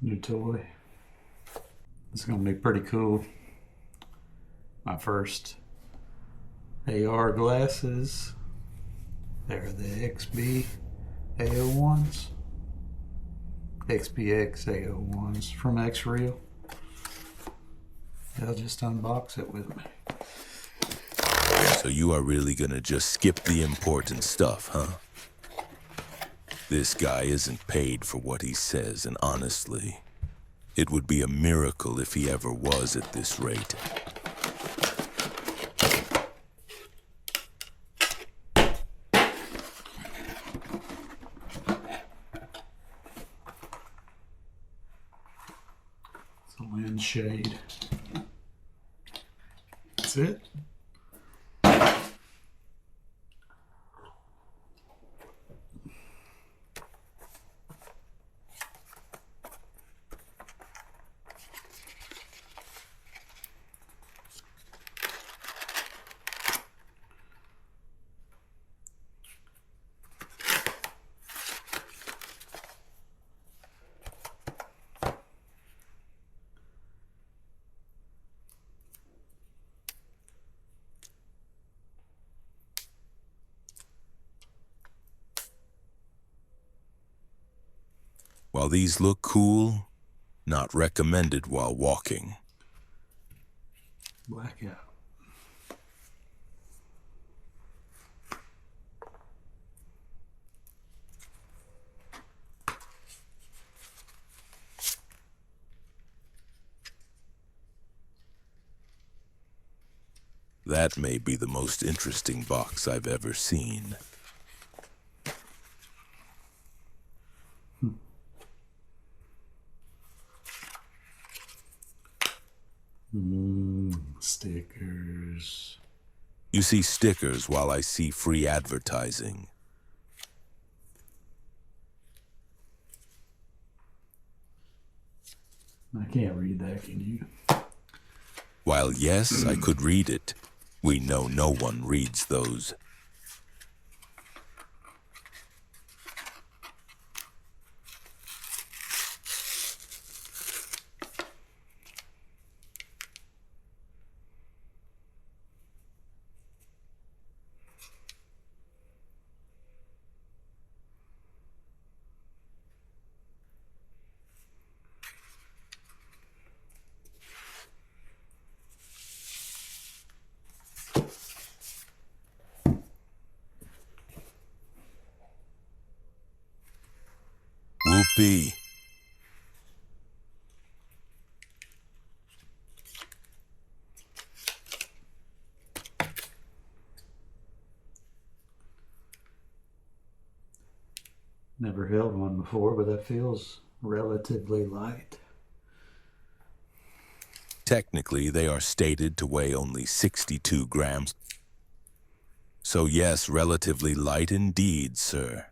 New toy. It's gonna be pretty cool. My first AR glasses. They're the XB A01s. XPX A01s from XREAL. They'll just unbox it with me. So you are really gonna just skip the important stuff, huh? This guy isn't paid for what he says, and honestly, it would be a miracle if he ever was at this rate. It's a lens shade. That's it. While these look cool, not recommended while walking. Blackout. That may be the most interesting box I've ever seen. Stickers. You see stickers while I see free advertising. I can't read that, can you? While yes, I could read it, we know no one reads those. Whoopee. Never held one before, but that feels relatively light. Technically, they are stated to weigh only 62 grams. So yes, relatively light indeed, sir.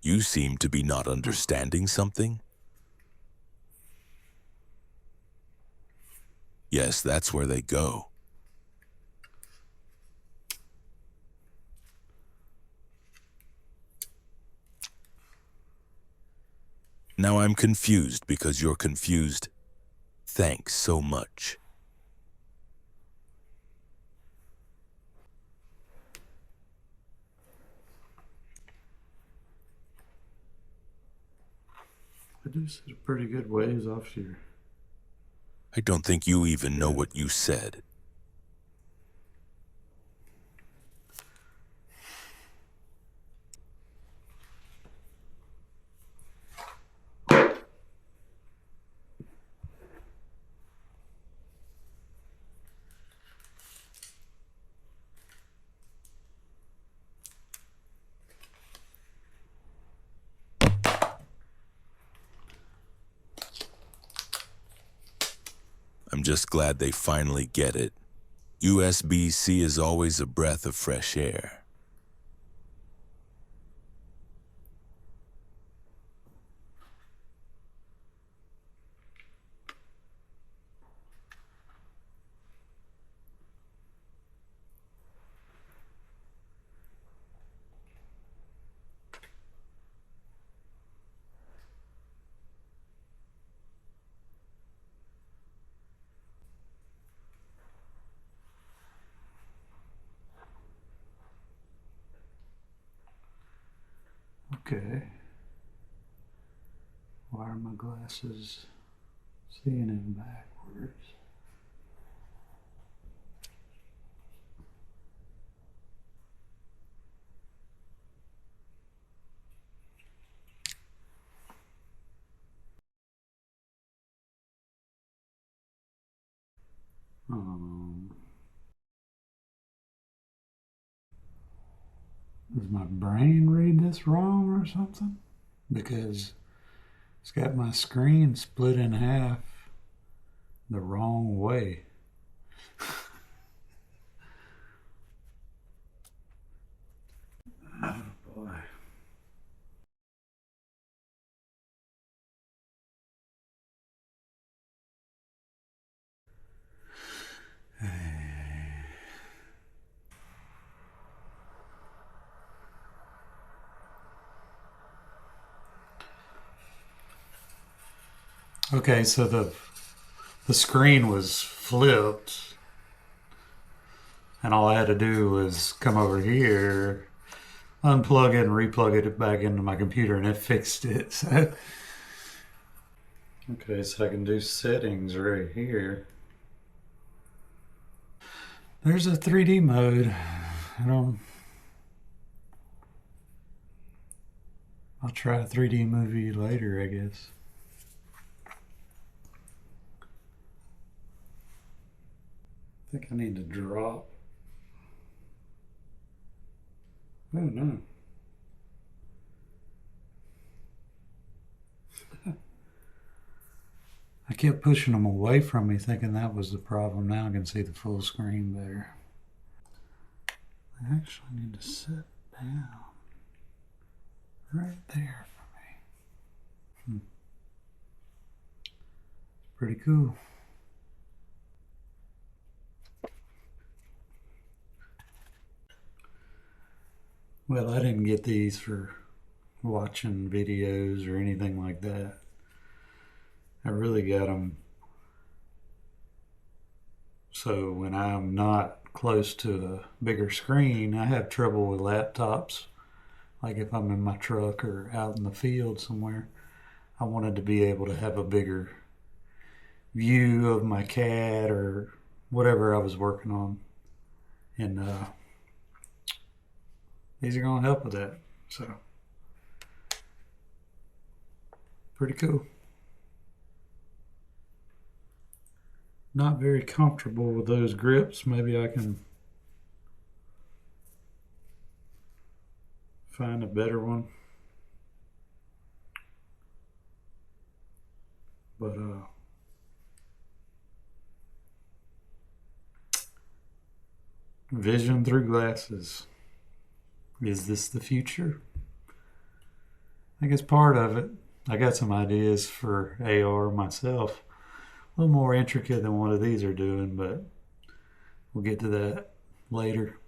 You seem to be not understanding something? Yes, that's where they go. Now I'm confused because you're confused. Thanks so much. I do sit a pretty good ways off here. I don't think you even know what you said. just glad they finally get it. USB-C is always a breath of fresh air. Okay. Why are my glasses seeing him backwards? Does my brain read this wrong or something? Because it's got my screen split in half the wrong way. Oh boy. Okay, so the screen was flipped, and all I had to do was come over here, unplug it, and replug it back into my computer, and it fixed it. So, okay, so I can do settings right here. There's a 3D mode. I'll try a 3D movie later, I guess. I think I need to drop. Oh no. I kept pushing them away from me thinking that was the problem. Now I can see the full screen better. I actually need to sit down right there for me. Pretty cool. Well, I didn't get these for watching videos or anything like that. I really got them so when I'm not close to a bigger screen, I have trouble with laptops. Like if I'm in my truck or out in the field somewhere, I wanted to be able to have a bigger view of my cat or whatever I was working on. And these are going to help with that. So, pretty cool. Not very comfortable with those grips. Maybe I can find a better one. But vision through glasses. Is this the future? I think it's part of it. I got some ideas for AR myself. A little more intricate than one of these are doing, but we'll get to that later.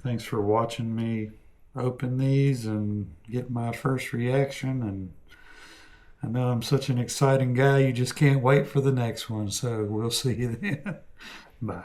Thanks for watching me open these and get my first reaction. And I know I'm such an exciting guy, you just can't wait for the next one. So we'll see you then. Bye.